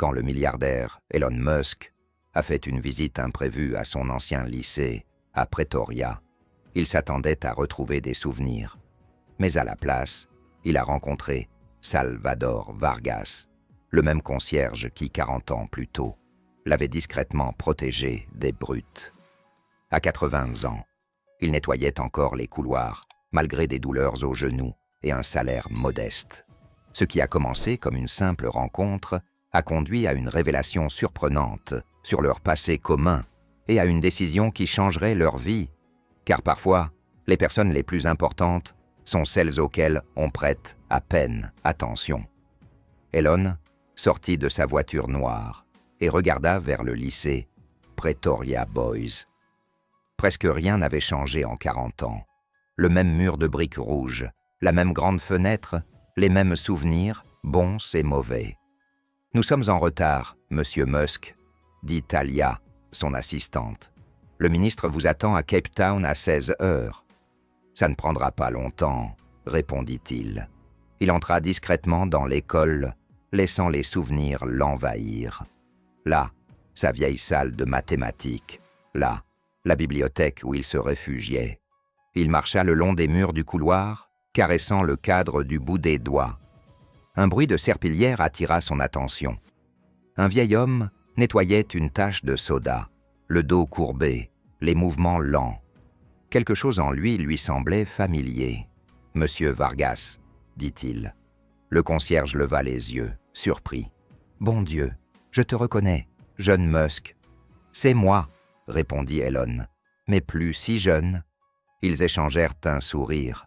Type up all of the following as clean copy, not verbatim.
quand le milliardaire Elon Musk a fait une visite imprévue à son ancien lycée à Pretoria. Il s'attendait à retrouver des souvenirs. Mais à la place, il a rencontré Salvador Vargas, le même concierge qui, 40 ans plus tôt, l'avait discrètement protégé des brutes. À 80 ans, il nettoyait encore les couloirs, malgré des douleurs aux genoux et un salaire modeste. Ce qui a commencé comme une simple rencontre a conduit à une révélation surprenante sur leur passé commun et à une décision qui changerait leur vie. Car parfois, les personnes les plus importantes sont celles auxquelles on prête à peine attention. Elon sortit de sa voiture noire et regarda vers le lycée Pretoria Boys. Presque rien n'avait changé en 40 ans. Le même mur de briques rouges, la même grande fenêtre, les mêmes souvenirs, bons et mauvais. « Nous sommes en retard, Monsieur Musk, » dit Talia, son assistante. « Le ministre vous attend à Cape Town à 16 heures. »« Ça ne prendra pas longtemps, » répondit-il. Il entra discrètement dans l'école, laissant les souvenirs l'envahir. Là, sa vieille salle de mathématiques. Là, la bibliothèque où il se réfugiait. Il marcha le long des murs du couloir, caressant le cadre du bout des doigts. Un bruit de serpillière attira son attention. Un vieil homme nettoyait une tache de soda, le dos courbé, les mouvements lents. Quelque chose en lui semblait familier. « Monsieur Vargas », dit-il. Le concierge leva les yeux, surpris. « Bon Dieu, je te reconnais, jeune Musk. »« C'est moi », répondit Elon, « mais plus si jeune. » Ils échangèrent un sourire.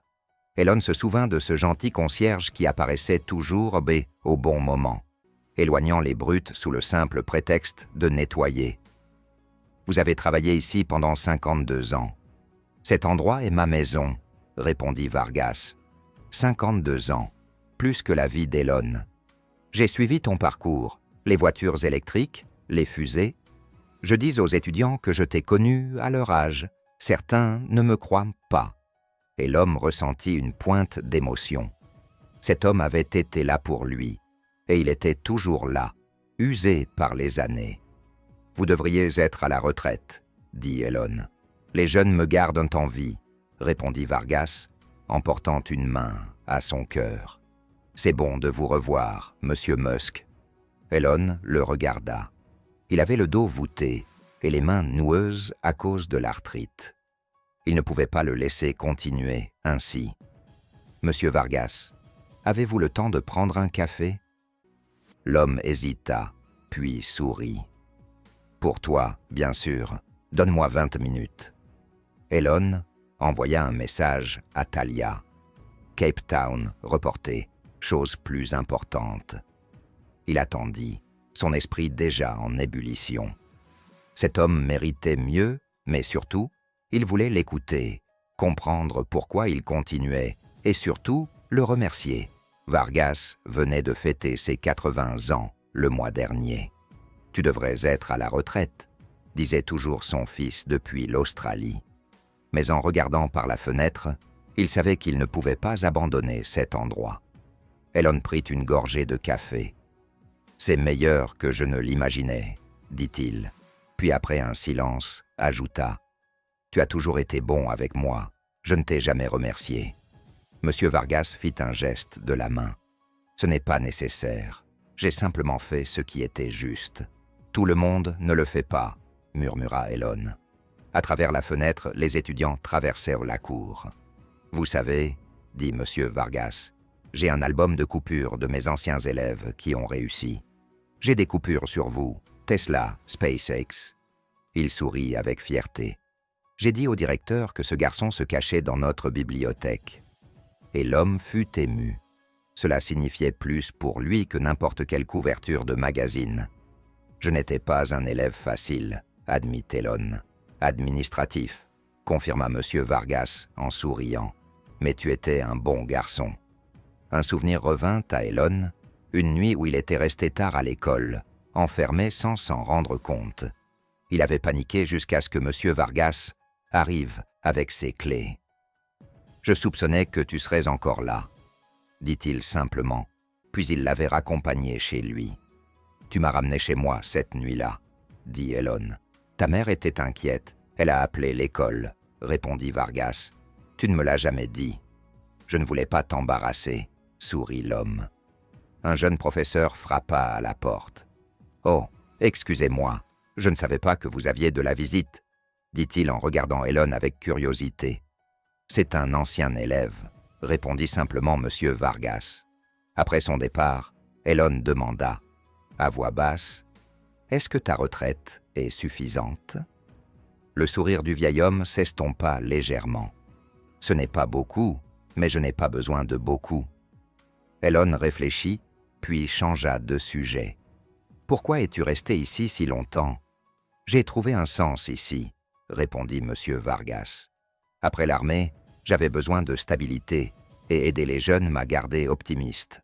Elon se souvint de ce gentil concierge qui apparaissait toujours au bon moment, éloignant les brutes sous le simple prétexte de nettoyer. « Vous avez travaillé ici pendant 52 ans. »« Cet endroit est ma maison, » répondit Vargas. « 52 ans, plus que la vie d'Elon. J'ai suivi ton parcours, les voitures électriques, les fusées. Je dis aux étudiants que je t'ai connu à leur âge. Certains ne me croient pas. » Et l'homme ressentit une pointe d'émotion. Cet homme avait été là pour lui, et il était toujours là, usé par les années. « Vous devriez être à la retraite, » dit Elon. « Les jeunes me gardent en vie, » répondit Vargas, en portant une main à son cœur. « C'est bon de vous revoir, Monsieur Musk. » Elon le regarda. Il avait le dos voûté et les mains noueuses à cause de l'arthrite. Il ne pouvait pas le laisser continuer ainsi. « Monsieur Vargas, avez-vous le temps de prendre un café ?» L'homme hésita, puis sourit. « Pour toi, bien sûr. Donne-moi 20 minutes. » Elon envoya un message à Talia. Cape Town reporté, chose plus importante. Il attendit, son esprit déjà en ébullition. Cet homme méritait mieux, mais surtout, il voulait l'écouter, comprendre pourquoi il continuait, et surtout, le remercier. Vargas venait de fêter ses 80 ans le mois dernier. « Tu devrais être à la retraite », disait toujours son fils depuis l'Australie. Mais en regardant par la fenêtre, il savait qu'il ne pouvait pas abandonner cet endroit. Elon prit une gorgée de café. « C'est meilleur que je ne l'imaginais, » dit-il. Puis après un silence, ajouta « Tu as toujours été bon avec moi, je ne t'ai jamais remercié. » Monsieur Vargas fit un geste de la main. « Ce n'est pas nécessaire, j'ai simplement fait ce qui était juste. Tout le monde ne le fait pas, » murmura Elon. À travers la fenêtre, les étudiants traversèrent la cour. « Vous savez, » dit Monsieur Vargas, « j'ai un album de coupures de mes anciens élèves qui ont réussi. J'ai des coupures sur vous, Tesla, SpaceX. » Il sourit avec fierté. « J'ai dit au directeur que ce garçon se cachait dans notre bibliothèque. » Et l'homme fut ému. Cela signifiait plus pour lui que n'importe quelle couverture de magazine. « Je n'étais pas un élève facile, » admit Elon. « Administratif, » confirma Monsieur Vargas en souriant. « Mais tu étais un bon garçon. » Un souvenir revint à Elon, une nuit où il était resté tard à l'école, enfermé sans s'en rendre compte. Il avait paniqué jusqu'à ce que Monsieur Vargas arrive avec ses clés. « Je soupçonnais que tu serais encore là, » dit-il simplement, puis il l'avait raccompagné chez lui. « Tu m'as ramené chez moi cette nuit-là, dit Elon. Ta mère était inquiète. Elle a appelé l'école, répondit Vargas. Tu ne me l'as jamais dit. Je ne voulais pas t'embarrasser, sourit l'homme. Un jeune professeur frappa à la porte. Oh, excusez-moi, je ne savais pas que vous aviez de la visite, dit-il en regardant Elon avec curiosité. C'est un ancien élève, répondit simplement M. Vargas. Après son départ, Elon demanda, à voix basse, « Est-ce que ta retraite est suffisante ?» Le sourire du vieil homme s'estompa légèrement. « Ce n'est pas beaucoup, mais je n'ai pas besoin de beaucoup. » Elon réfléchit, puis changea de sujet. « Pourquoi es-tu resté ici si longtemps ?»« J'ai trouvé un sens ici, » répondit M. Vargas. « Après l'armée, j'avais besoin de stabilité, et aider les jeunes m'a gardé optimiste. »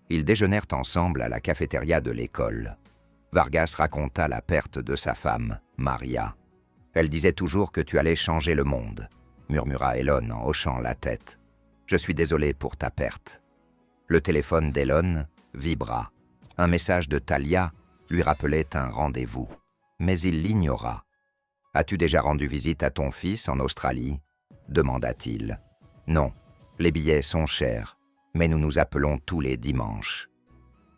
Ils déjeunèrent ensemble à la cafétéria de l'école. Vargas raconta la perte de sa femme, Maria. « Elle disait toujours que tu allais changer le monde, » murmura Elon en hochant la tête. « Je suis désolé pour ta perte. » Le téléphone d'Elon vibra. Un message de Talia lui rappelait un rendez-vous, mais il l'ignora. « As-tu déjà rendu visite à ton fils en Australie ?» demanda-t-il. « Non, les billets sont chers, mais nous nous appelons tous les dimanches. »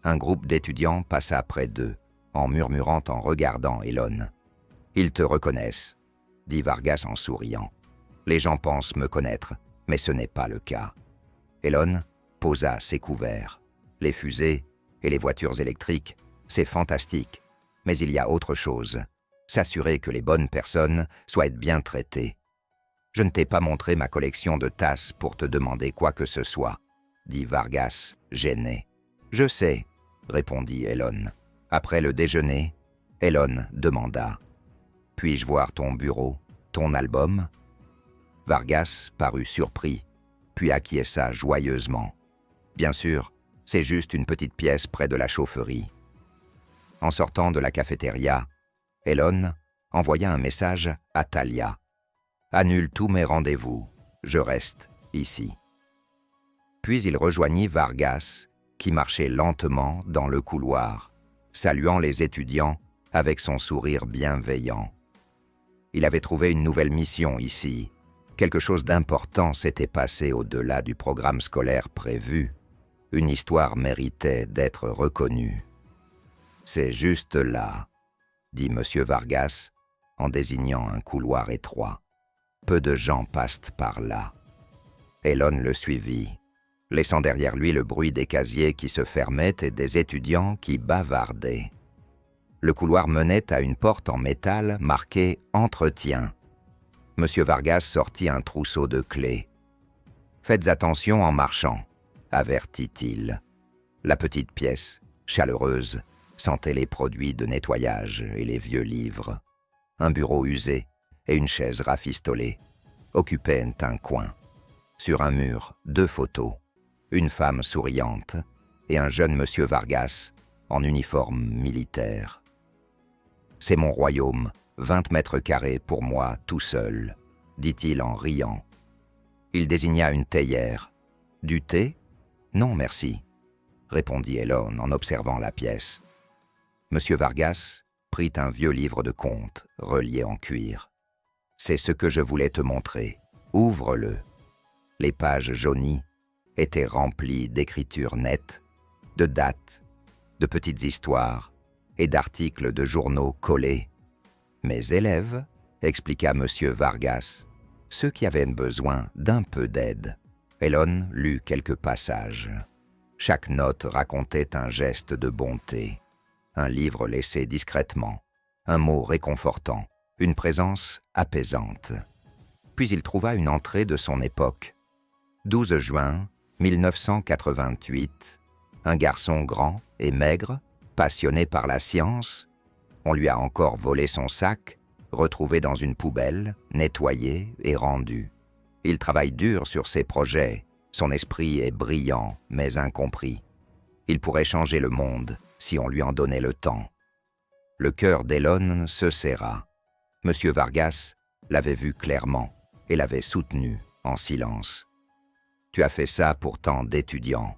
Un groupe d'étudiants passa près d'eux, en murmurant en regardant Elon. « Ils te reconnaissent, » dit Vargas en souriant. « Les gens pensent me connaître, mais ce n'est pas le cas. » Elon posa ses couverts. Les fusées et les voitures électriques, c'est fantastique, mais il y a autre chose. S'assurer que les bonnes personnes soient bien traitées. Je ne t'ai pas montré ma collection de tasses pour te demander quoi que ce soit, dit Vargas, gêné. Je sais, répondit Elon. Après le déjeuner, Elon demanda. Puis-je voir ton bureau, ton album? Vargas parut surpris, puis acquiesça joyeusement. Bien sûr, c'est juste une petite pièce près de la chaufferie. En sortant de la cafétéria, Elon envoya un message à Talia. Annule tous mes rendez-vous, je reste ici. Puis il rejoignit Vargas, qui marchait lentement dans le couloir, saluant les étudiants avec son sourire bienveillant. Il avait trouvé une nouvelle mission ici. Quelque chose d'important s'était passé au-delà du programme scolaire prévu. Une histoire méritait d'être reconnue. « C'est juste là, » dit M. Vargas, en désignant un couloir étroit. « Peu de gens passent par là. » Elon le suivit, laissant derrière lui le bruit des casiers qui se fermaient et des étudiants qui bavardaient. Le couloir menait à une porte en métal marquée « Entretien ». M. Vargas sortit un trousseau de clés. « Faites attention en marchant, » avertit-il. La petite pièce, chaleureuse, sentait les produits de nettoyage et les vieux livres. Un bureau usé et une chaise rafistolée occupaient un coin. Sur un mur, 2 photos, une femme souriante et un jeune M. Vargas en uniforme militaire. « C'est mon royaume, 20 mètres carrés pour moi tout seul, » dit-il en riant. Il désigna une théière. « Du thé ? Non, merci, » répondit Elon en observant la pièce. M. Vargas prit un vieux livre de contes relié en cuir. « C'est ce que je voulais te montrer. Ouvre-le. » Les pages jaunies étaient remplies d'écritures nettes, de dates, de petites histoires et d'articles de journaux collés. « Mes élèves, » expliqua M. Vargas, « ceux qui avaient besoin d'un peu d'aide. » Elon lut quelques passages. Chaque note racontait un geste de bonté, un livre laissé discrètement, un mot réconfortant, une présence apaisante. Puis il trouva une entrée de son époque. 12 juin 1988, un garçon grand et maigre, passionné par la science. On lui a encore volé son sac, retrouvé dans une poubelle, nettoyé et rendu. Il travaille dur sur ses projets. Son esprit est brillant, mais incompris. Il pourrait changer le monde si on lui en donnait le temps. Le cœur d'Elon se serra. M. Vargas l'avait vu clairement et l'avait soutenu en silence. « Tu as fait ça pour tant d'étudiants, »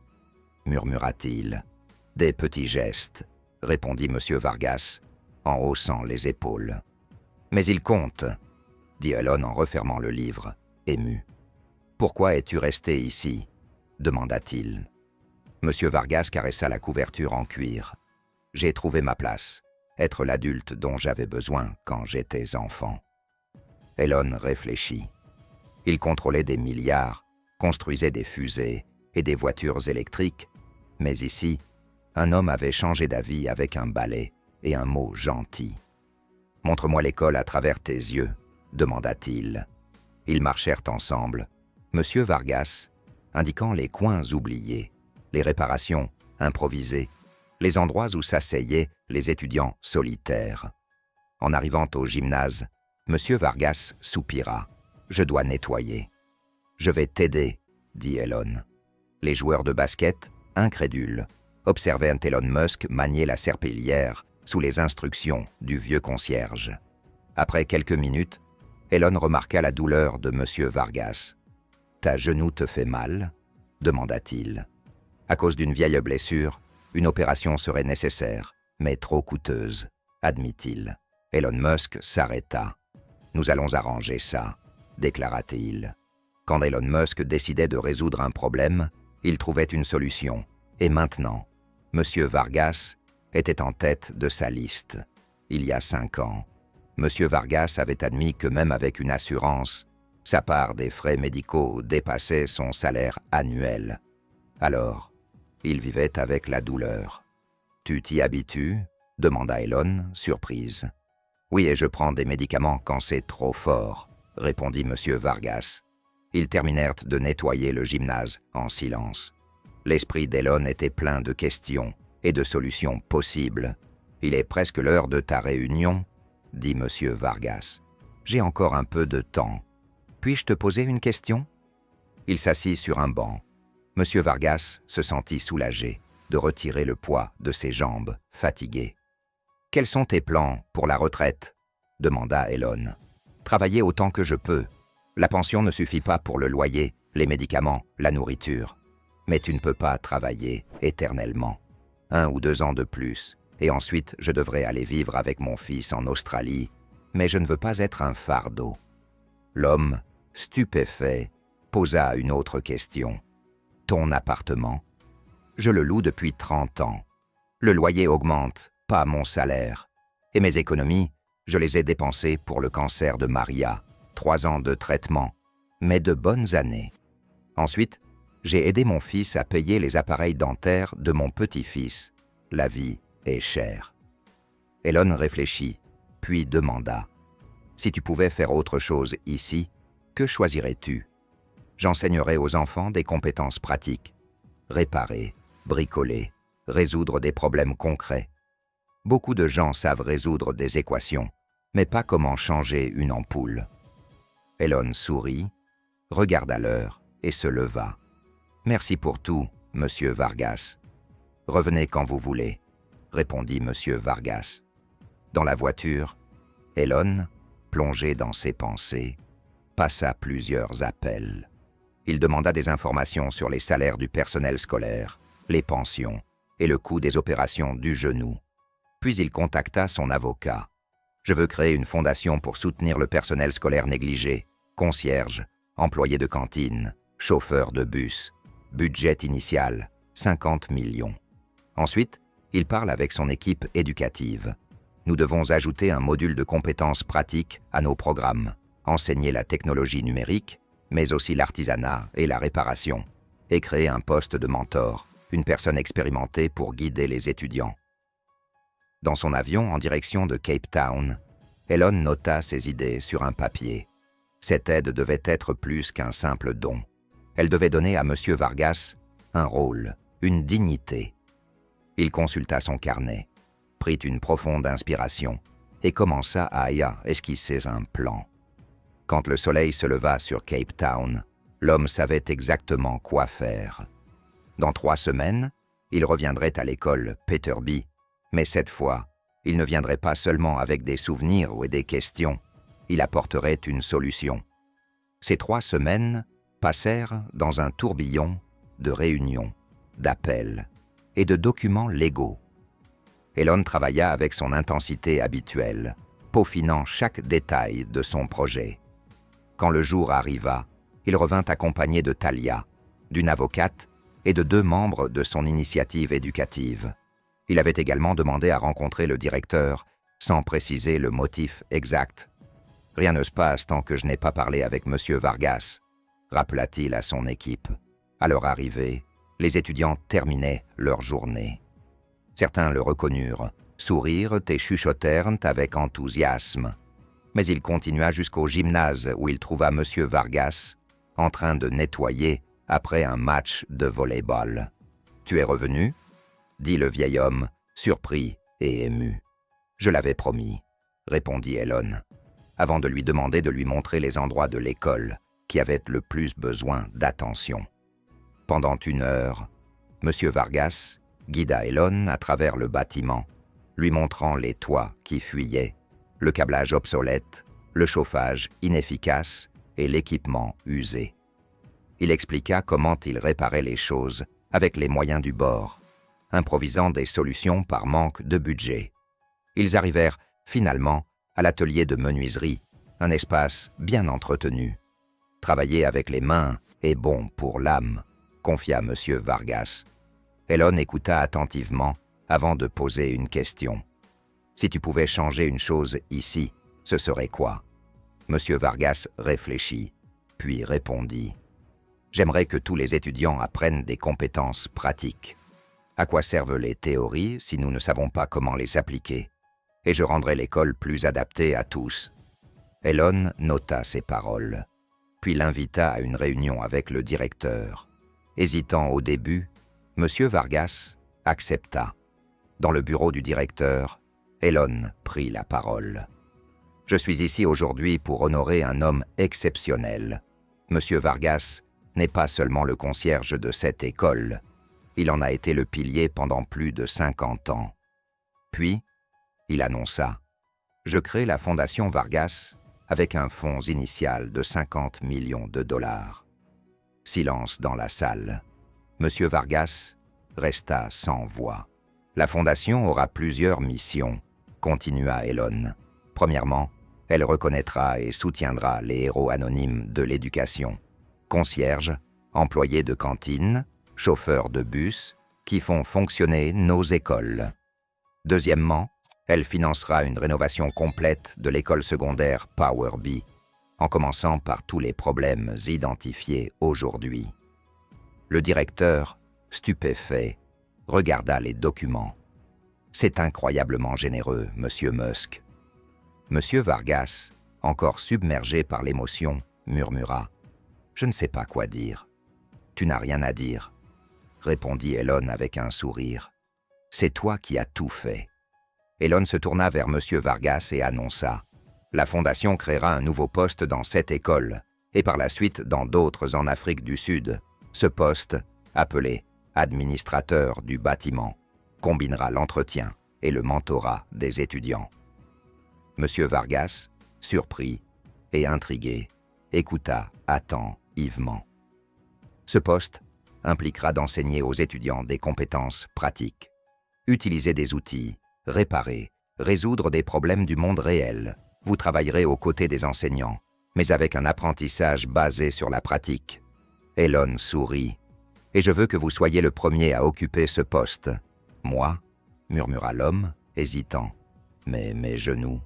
murmura-t-il. « Des petits gestes, répondit M. Vargas, en haussant les épaules. « Mais il compte, dit Elon en refermant le livre, ému. « Pourquoi es-tu resté ici ?» demanda-t-il. M. Vargas caressa la couverture en cuir. « J'ai trouvé ma place, être l'adulte dont j'avais besoin quand j'étais enfant. » Elon réfléchit. Il contrôlait des milliards, construisait des fusées et des voitures électriques, mais ici, un homme avait changé d'avis avec un balai et un mot gentil. « Montre-moi l'école à travers tes yeux, » demanda-t-il. Ils marchèrent ensemble, M. Vargas indiquant les coins oubliés, les réparations improvisées, les endroits où s'asseyaient les étudiants solitaires. En arrivant au gymnase, M. Vargas soupira. « Je dois nettoyer. »« Je vais t'aider, » dit Elon. Les joueurs de basket, incrédules, observaient Elon Musk manier la serpillière sous les instructions du vieux concierge. Après quelques minutes, Elon remarqua la douleur de M. Vargas. « Ta genou te fait mal ?» demanda-t-il. « À cause d'une vieille blessure, une opération serait nécessaire, mais trop coûteuse, » admit-il. Elon Musk s'arrêta. « Nous allons arranger ça, » déclara-t-il. Quand Elon Musk décidait de résoudre un problème, il trouvait une solution. Et maintenant, M. Vargas était en tête de sa liste. Il y a 5 ans, M. Vargas avait admis que même avec une assurance, sa part des frais médicaux dépassait son salaire annuel. Alors, il vivait avec la douleur. « Tu t'y habitues ?» demanda Elon, surprise. « Oui, et je prends des médicaments quand c'est trop fort, » répondit M. Vargas. Ils terminèrent de nettoyer le gymnase en silence. L'esprit d'Elon était plein de questions et de solutions possibles. « Il est presque l'heure de ta réunion, » dit M. Vargas. « J'ai encore un peu de temps. Puis-je te poser une question ?» Il s'assit sur un banc. M. Vargas se sentit soulagé de retirer le poids de ses jambes fatiguées. « Quels sont tes plans pour la retraite ?» demanda Elon. « Travailler autant que je peux. La pension ne suffit pas pour le loyer, les médicaments, la nourriture. Mais tu ne peux pas travailler éternellement. 1 ou 2 ans de plus, et ensuite je devrais aller vivre avec mon fils en Australie, mais je ne veux pas être un fardeau. » L'homme, stupéfait, posa une autre question. « Ton appartement ? Je le loue depuis 30 ans. Le loyer augmente, pas mon salaire. Et mes économies, je les ai dépensées pour le cancer de Maria, 3 ans de traitement, mais de bonnes années. Ensuite, j'ai aidé mon fils à payer les appareils dentaires de mon petit-fils. La vie est chère. » Elon réfléchit, puis demanda. « Si tu pouvais faire autre chose ici, que choisirais-tu ? J'enseignerais aux enfants des compétences pratiques. Réparer, bricoler, résoudre des problèmes concrets. Beaucoup de gens savent résoudre des équations, mais pas comment changer une ampoule. » Elon sourit, regarda l'heure et se leva. « Merci pour tout, Monsieur Vargas. »« Revenez quand vous voulez, » répondit Monsieur Vargas. Dans la voiture, Elon, plongé dans ses pensées, passa plusieurs appels. Il demanda des informations sur les salaires du personnel scolaire, les pensions et le coût des opérations du genou. Puis il contacta son avocat. « Je veux créer une fondation pour soutenir le personnel scolaire négligé, concierge, employé de cantine, chauffeur de bus. Budget initial, 50 millions. » Ensuite, il parle avec son équipe éducative. « Nous devons ajouter un module de compétences pratiques à nos programmes, enseigner la technologie numérique, mais aussi l'artisanat et la réparation, et créer un poste de mentor, une personne expérimentée pour guider les étudiants. » Dans son avion en direction de Cape Town, Elon nota ses idées sur un papier. Cette aide devait être plus qu'un simple don. Elle devait donner à M. Vargas un rôle, une dignité. Il consulta son carnet, prit une profonde inspiration et commença à y esquisser un plan. Quand le soleil se leva sur Cape Town, l'homme savait exactement quoi faire. Dans 3 semaines, il reviendrait à l'école Peterby, mais cette fois, il ne viendrait pas seulement avec des souvenirs ou des questions, il apporterait une solution. Ces 3 semaines passèrent dans un tourbillon de réunions, d'appels et de documents légaux. Elon travailla avec son intensité habituelle, peaufinant chaque détail de son projet. Quand le jour arriva, il revint accompagné de Talia, d'une avocate et de 2 membres de son initiative éducative. Il avait également demandé à rencontrer le directeur, sans préciser le motif exact. « Rien ne se passe tant que je n'ai pas parlé avec M. Vargas », rappela-t-il à son équipe. À leur arrivée, les étudiants terminaient leur journée. Certains le reconnurent, sourirent et chuchotèrent avec enthousiasme. Mais il continua jusqu'au gymnase où il trouva M. Vargas en train de nettoyer après un match de volley-ball. « Tu es revenu ?» dit le vieil homme, surpris et ému. « Je l'avais promis », répondit Elon, avant de lui demander de lui montrer les endroits de l'école qui avaient le plus besoin d'attention. Pendant 1 heure, M. Vargas guida Elon à travers le bâtiment, lui montrant les toits qui fuyaient, le câblage obsolète, le chauffage inefficace et l'équipement usé. Il expliqua comment il réparait les choses avec les moyens du bord, improvisant des solutions par manque de budget. Ils arrivèrent finalement à l'atelier de menuiserie, un espace bien entretenu. Travailler avec les mains est bon pour l'âme, confia M. Vargas. Elon écouta attentivement avant de poser une question. Si tu pouvais changer une chose ici, ce serait quoi? M. Vargas réfléchit, puis répondit. J'aimerais que tous les étudiants apprennent des compétences pratiques. À quoi servent les théories si nous ne savons pas comment les appliquer? Et je rendrai l'école plus adaptée à tous. Elon nota ces paroles, puis l'invita à une réunion avec le directeur. Hésitant au début, M. Vargas accepta. Dans le bureau du directeur, Elon prit la parole. « Je suis ici aujourd'hui pour honorer un homme exceptionnel. M. Vargas n'est pas seulement le concierge de cette école, il en a été le pilier pendant plus de 50 ans. » Puis, il annonça « Je crée la Fondation Vargas avec un fonds initial de 50 millions de dollars. » Silence dans la salle. M. Vargas resta sans voix. « La Fondation aura plusieurs missions, » continua Elon. « Premièrement, elle reconnaîtra et soutiendra les héros anonymes de l'éducation. Concierges, employés de cantine, chauffeurs de bus, qui font fonctionner nos écoles. Deuxièmement, elle financera une rénovation complète de l'école secondaire Power B, en commençant par tous les problèmes identifiés aujourd'hui. » Le directeur, stupéfait, regarda les documents. « C'est incroyablement généreux, Monsieur Musk. » Monsieur Vargas, encore submergé par l'émotion, murmura. « Je ne sais pas quoi dire. »« Tu n'as rien à dire, » répondit Elon avec un sourire. « C'est toi qui as tout fait. » Elon se tourna vers M. Vargas et annonça « La Fondation créera un nouveau poste dans cette école et par la suite dans d'autres en Afrique du Sud. Ce poste, appelé « administrateur du bâtiment », combinera l'entretien et le mentorat des étudiants. » M. Vargas, surpris et intrigué, écouta attentivement. Ce poste impliquera d'enseigner aux étudiants des compétences pratiques, utiliser des outils, réparer, résoudre des problèmes du monde réel. Vous travaillerez aux côtés des enseignants, mais avec un apprentissage basé sur la pratique. Elon sourit. « Et je veux que vous soyez le premier à occuper ce poste. »« Moi » murmura l'homme, hésitant. « Mais mes genoux ?»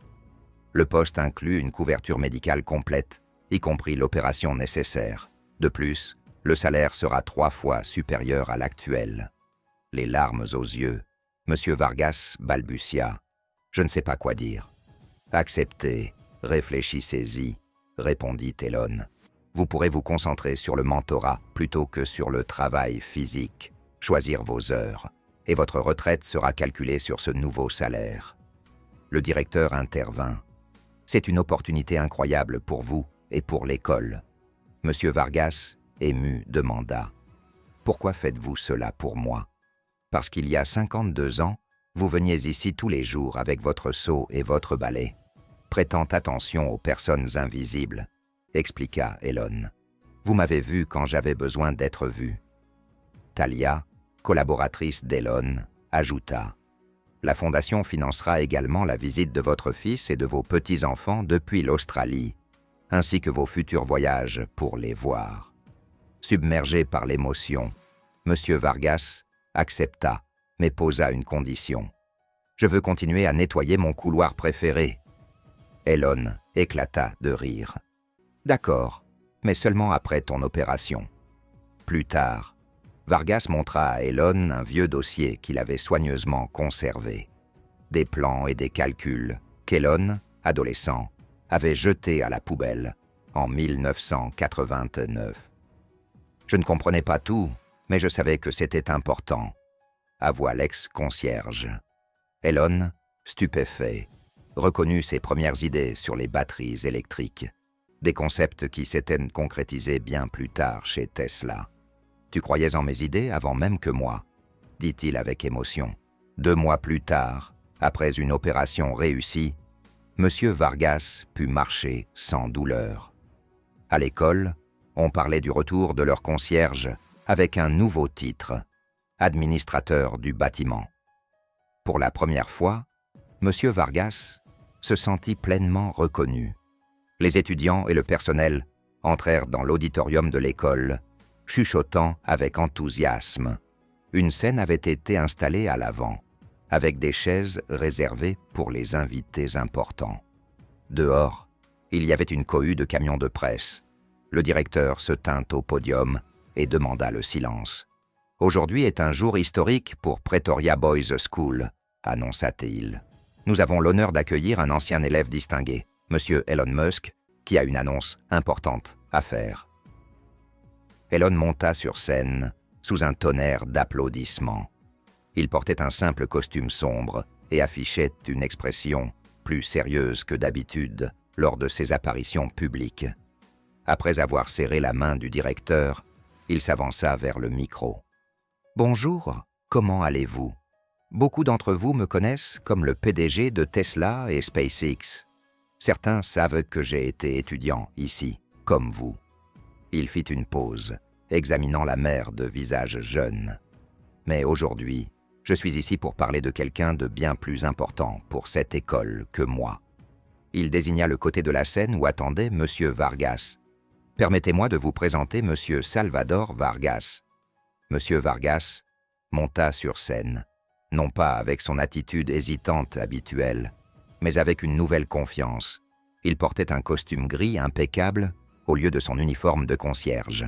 Le poste inclut une couverture médicale complète, y compris l'opération nécessaire. De plus, le salaire sera 3 fois supérieur à l'actuel. Les larmes aux yeux, M. Vargas balbutia. « Je ne sais pas quoi dire. »« Acceptez, réfléchissez-y, » répondit Elon. « Vous pourrez vous concentrer sur le mentorat plutôt que sur le travail physique, choisir vos heures, et votre retraite sera calculée sur ce nouveau salaire. » Le directeur intervint. « C'est une opportunité incroyable pour vous et pour l'école. » M. Vargas, ému, demanda. « Pourquoi faites-vous cela pour moi ? » « Parce qu'il y a 52 ans, vous veniez ici tous les jours avec votre seau et votre balai, prêtant attention aux personnes invisibles, » expliqua Elon. « Vous m'avez vu quand j'avais besoin d'être vu. » Talia, collaboratrice d'Elon, ajouta. « La Fondation financera également la visite de votre fils et de vos petits-enfants depuis l'Australie, ainsi que vos futurs voyages pour les voir. » Submergé par l'émotion, M. Vargas accepta, mais posa une condition. « Je veux continuer à nettoyer mon couloir préféré. » Elon éclata de rire. « D'accord, mais seulement après ton opération. » Plus tard, Vargas montra à Elon un vieux dossier qu'il avait soigneusement conservé. Des plans et des calculs qu'Elon, adolescent, avait jetés à la poubelle en 1989. « Je ne comprenais pas tout, mais je savais que c'était important, » avoua l'ex-concierge. Elon, stupéfait, reconnut ses premières idées sur les batteries électriques, des concepts qui s'étaient concrétisés bien plus tard chez Tesla. « Tu croyais en mes idées avant même que moi, » dit-il avec émotion. 2 mois plus tard, après une opération réussie, M. Vargas put marcher sans douleur. À l'école, on parlait du retour de leur concierge avec un nouveau titre, administrateur du bâtiment. Pour la première fois, M. Vargas se sentit pleinement reconnu. Les étudiants et le personnel entrèrent dans l'auditorium de l'école, chuchotant avec enthousiasme. Une scène avait été installée à l'avant, avec des chaises réservées pour les invités importants. Dehors, il y avait une cohue de camions de presse. Le directeur se tint au podium et demanda le silence. « Aujourd'hui est un jour historique pour Pretoria Boys School, » annonça-t-il. « Nous avons l'honneur d'accueillir un ancien élève distingué, M. Elon Musk, qui a une annonce importante à faire. » Elon monta sur scène sous un tonnerre d'applaudissements. Il portait un simple costume sombre et affichait une expression plus sérieuse que d'habitude lors de ses apparitions publiques. Après avoir serré la main du directeur, il s'avança vers le micro. « Bonjour, comment allez-vous? Beaucoup d'entre vous me connaissent comme le PDG de Tesla et SpaceX. Certains savent que j'ai été étudiant ici, comme vous. » Il fit une pause, examinant la mère de visage jeune. « Mais aujourd'hui, je suis ici pour parler de quelqu'un de bien plus important pour cette école que moi. » Il désigna le côté de la scène où attendait M. Vargas. « Permettez-moi de vous présenter M. Salvador Vargas. » M. Vargas monta sur scène, non pas avec son attitude hésitante habituelle, mais avec une nouvelle confiance. Il portait un costume gris impeccable au lieu de son uniforme de concierge.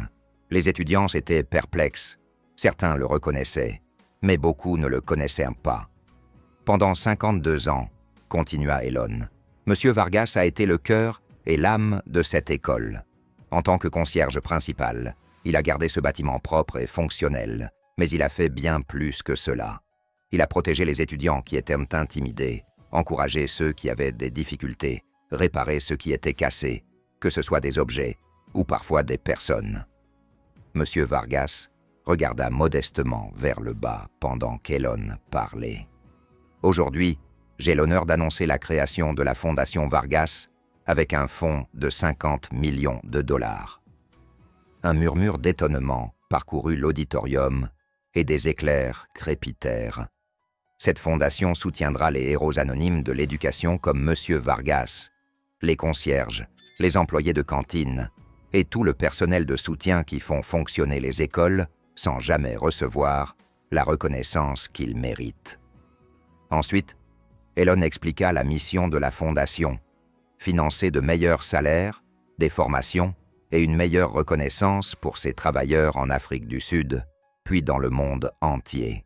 Les étudiants étaient perplexes. Certains le reconnaissaient, mais beaucoup ne le connaissaient pas. « Pendant 52 ans, » continua Elon, « M. Vargas a été le cœur et l'âme de cette école. En tant que concierge principal, il a gardé ce bâtiment propre et fonctionnel, mais il a fait bien plus que cela. Il a protégé les étudiants qui étaient intimidés, encouragé ceux qui avaient des difficultés, réparé ce qui était cassé, que ce soit des objets ou parfois des personnes. » M. Vargas regarda modestement vers le bas pendant qu'Elon parlait. « Aujourd'hui, j'ai l'honneur d'annoncer la création de la Fondation Vargas avec un fonds de 50 millions de dollars. » Un murmure d'étonnement parcourut l'auditorium et des éclairs crépitèrent. Cette fondation soutiendra les héros anonymes de l'éducation comme M. Vargas, les concierges, les employés de cantine et tout le personnel de soutien qui font fonctionner les écoles sans jamais recevoir la reconnaissance qu'ils méritent. Ensuite, Elon expliqua la mission de la fondation, financer de meilleurs salaires, des formations et une meilleure reconnaissance pour ses travailleurs en Afrique du Sud, puis dans le monde entier.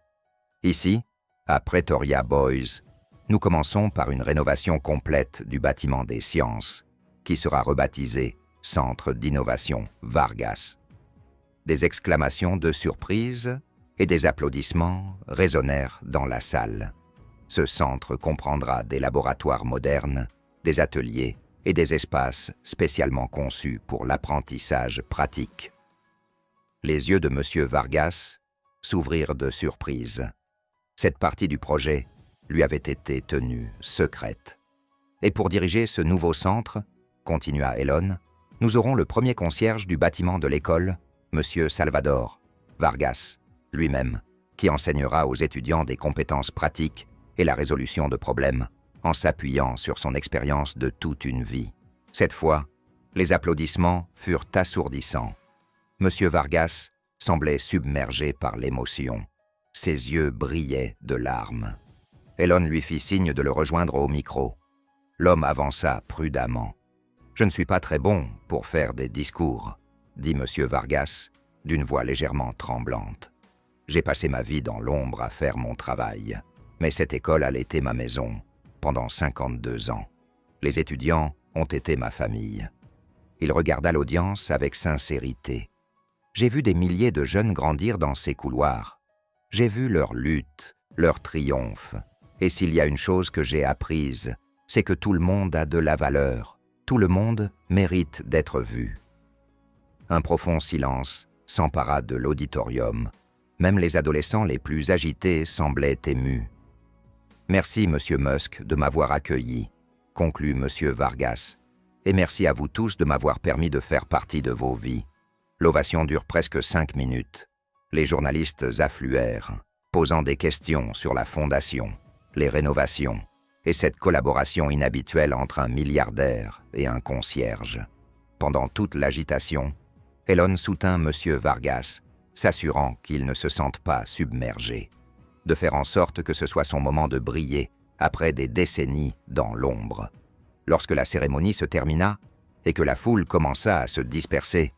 Ici, à Pretoria Boys, nous commençons par une rénovation complète du bâtiment des sciences, qui sera rebaptisé Centre d'innovation Vargas. Des exclamations de surprise et des applaudissements résonnèrent dans la salle. Ce centre comprendra des laboratoires modernes, des ateliers et des espaces spécialement conçus pour l'apprentissage pratique. Les yeux de M. Vargas s'ouvrirent de surprise. Cette partie du projet lui avait été tenue secrète. Et pour diriger ce nouveau centre, continua Elon, nous aurons le premier concierge du bâtiment de l'école, M. Salvador Vargas, lui-même, qui enseignera aux étudiants des compétences pratiques et la résolution de problèmes en s'appuyant sur son expérience de toute une vie. Cette fois, les applaudissements furent assourdissants. Monsieur Vargas semblait submergé par l'émotion. Ses yeux brillaient de larmes. Elon lui fit signe de le rejoindre au micro. L'homme avança prudemment. « Je ne suis pas très bon pour faire des discours », dit Monsieur Vargas, d'une voix légèrement tremblante. « J'ai passé ma vie dans l'ombre à faire mon travail, mais cette école a été ma maison pendant 52 ans. Les étudiants ont été ma famille. » Il regarda l'audience avec sincérité. « J'ai vu des milliers de jeunes grandir dans ces couloirs. J'ai vu leur lutte, leur triomphe. Et s'il y a une chose que j'ai apprise, c'est que tout le monde a de la valeur. Tout le monde mérite d'être vu. » Un profond silence s'empara de l'auditorium. Même les adolescents les plus agités semblaient émus. « Merci, Monsieur Musk, de m'avoir accueilli, » conclut Monsieur Vargas. « Et merci à vous tous de m'avoir permis de faire partie de vos vies. » L'ovation dure presque 5 minutes. Les journalistes affluèrent, posant des questions sur la fondation, les rénovations et cette collaboration inhabituelle entre un milliardaire et un concierge. Pendant toute l'agitation, Elon soutint Monsieur Vargas, s'assurant qu'il ne se sente pas submergé, de faire en sorte que ce soit son moment de briller après des décennies dans l'ombre. Lorsque la cérémonie se termina et que la foule commença à se disperser,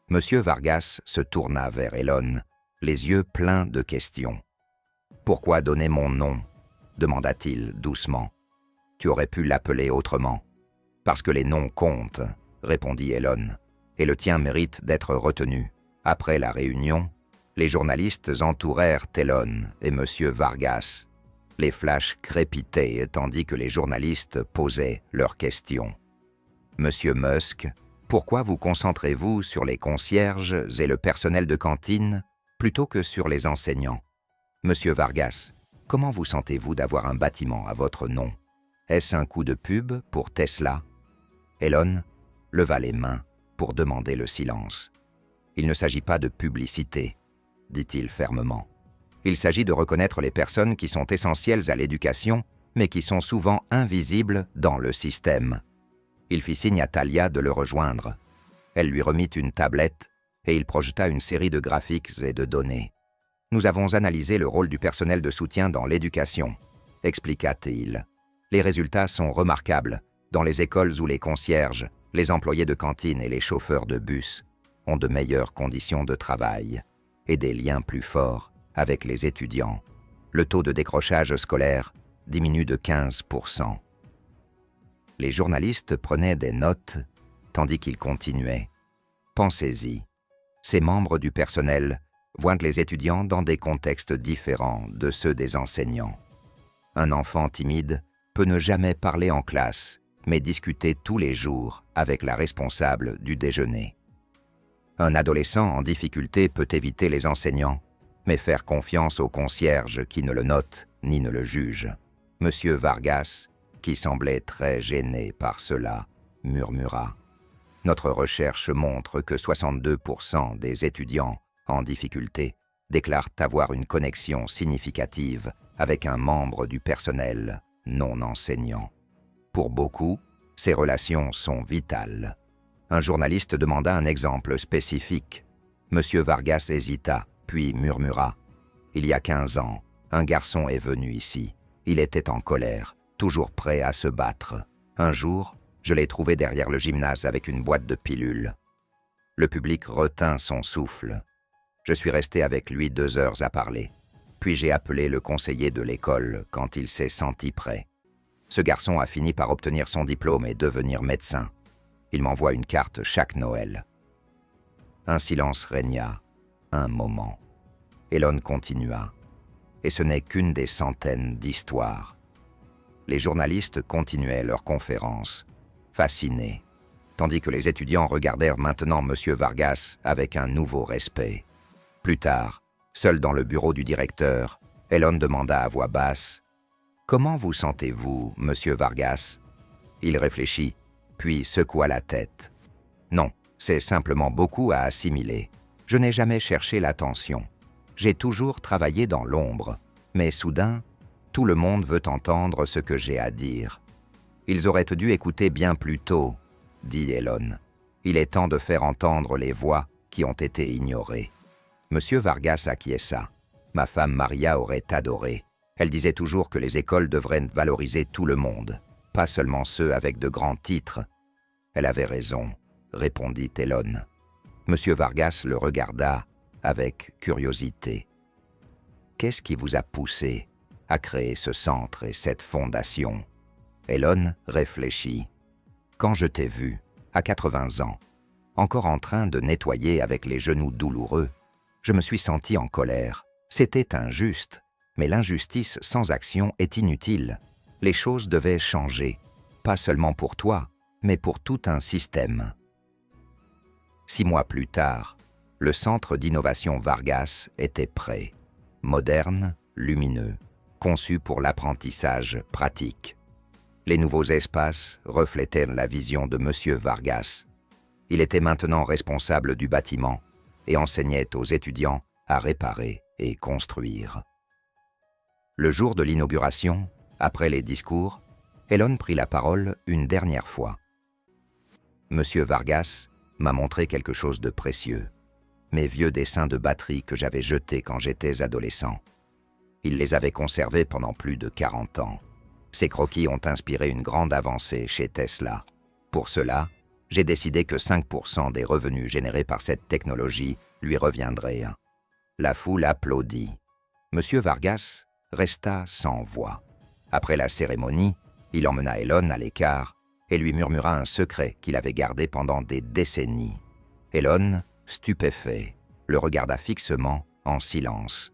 Monsieur Vargas se tourna vers Elon, les yeux pleins de questions. « Pourquoi donner mon nom ?» demanda-t-il doucement. « Tu aurais pu l'appeler autrement. »« Parce que les noms comptent, » répondit Elon, « et le tien mérite d'être retenu. » Après la réunion, les journalistes entourèrent Elon et Monsieur Vargas. Les flashs crépitaient tandis que les journalistes posaient leurs questions. « Monsieur Musk, pourquoi vous concentrez-vous sur les concierges et le personnel de cantine plutôt que sur les enseignants? Monsieur Vargas, comment vous sentez-vous d'avoir un bâtiment à votre nom? Est-ce un coup de pub pour Tesla? » Elon leva les mains pour demander le silence. « Il ne s'agit pas de publicité, » dit-il fermement. « Il s'agit de reconnaître les personnes qui sont essentielles à l'éducation, mais qui sont souvent invisibles dans le système. » Il fit signe à Talia de le rejoindre. Elle lui remit une tablette et il projeta une série de graphiques et de données. « Nous avons analysé le rôle du personnel de soutien dans l'éducation, » expliqua-t-il. « Les résultats sont remarquables. Dans les écoles où les concierges, les employés de cantine et les chauffeurs de bus ont de meilleures conditions de travail et des liens plus forts avec les étudiants. Le taux de décrochage scolaire diminue de 15%. » Les journalistes prenaient des notes tandis qu'ils continuaient. « Pensez-y, ces membres du personnel voient les étudiants dans des contextes différents de ceux des enseignants. Un enfant timide peut ne jamais parler en classe, mais discuter tous les jours avec la responsable du déjeuner. Un adolescent en difficulté peut éviter les enseignants, mais faire confiance au concierge qui ne le note ni ne le juge. » Monsieur Vargas, qui semblait très gêné par cela, murmura. « Notre recherche montre que 62% des étudiants en difficulté déclarent avoir une connexion significative avec un membre du personnel non enseignant. Pour beaucoup, ces relations sont vitales. » Un journaliste demanda un exemple spécifique. Monsieur Vargas hésita, puis murmura. « Il y a 15 ans, un garçon est venu ici. Il était en colère, toujours prêt à se battre. Un jour, je l'ai trouvé derrière le gymnase avec une boîte de pilules. Le public retint son souffle. Je suis resté avec lui 2 heures à parler. Puis j'ai appelé le conseiller de l'école quand il s'est senti prêt. Ce garçon a fini par obtenir son diplôme et devenir médecin. Il m'envoie une carte chaque Noël. » Un silence régna, un moment. Elon continua. Et ce n'est qu'une des centaines d'histoires. Les journalistes continuaient leur conférence, fascinés, tandis que les étudiants regardèrent maintenant Monsieur Vargas avec un nouveau respect. Plus tard, seul dans le bureau du directeur, Elon demanda à voix basse « Comment vous sentez-vous, Monsieur Vargas ?» Il réfléchit, puis secoua la tête. « Non, c'est simplement beaucoup à assimiler. Je n'ai jamais cherché l'attention. J'ai toujours travaillé dans l'ombre, mais soudain, Tout le monde veut entendre ce que j'ai à dire. » « Ils auraient dû écouter bien plus tôt, » dit Elon. « Il est temps de faire entendre les voix qui ont été ignorées. » Monsieur Vargas acquiesça. Ma femme Maria aurait adoré. Elle disait toujours que les écoles devraient valoriser tout le monde, pas seulement ceux avec de grands titres. Elle avait raison, répondit Elon. Monsieur Vargas le regarda avec curiosité. Qu'est-ce qui vous a poussé à créer ce centre et cette fondation? Elon réfléchit. Quand je t'ai vu, à 80 ans, encore en train de nettoyer avec les genoux douloureux, je me suis senti en colère. C'était injuste, mais l'injustice sans action est inutile. Les choses devaient changer, pas seulement pour toi, mais pour tout un système. 6 mois plus tard, le centre d'innovation Vargas était prêt, moderne, lumineux, conçu pour l'apprentissage pratique. Les nouveaux espaces reflétaient la vision de Monsieur Vargas. Il était maintenant responsable du bâtiment et enseignait aux étudiants à réparer et construire. Le jour de l'inauguration, après les discours, Elon prit la parole une dernière fois. Monsieur Vargas m'a montré quelque chose de précieux, mes vieux dessins de batterie que j'avais jetés quand j'étais adolescent. Il les avait conservés pendant plus de 40 ans. Ces croquis ont inspiré une grande avancée chez Tesla. Pour cela, j'ai décidé que 5% des revenus générés par cette technologie lui reviendraient. La foule applaudit. Monsieur Vargas resta sans voix. Après la cérémonie, il emmena Elon à l'écart et lui murmura un secret qu'il avait gardé pendant des décennies. Elon, stupéfait, le regarda fixement en silence.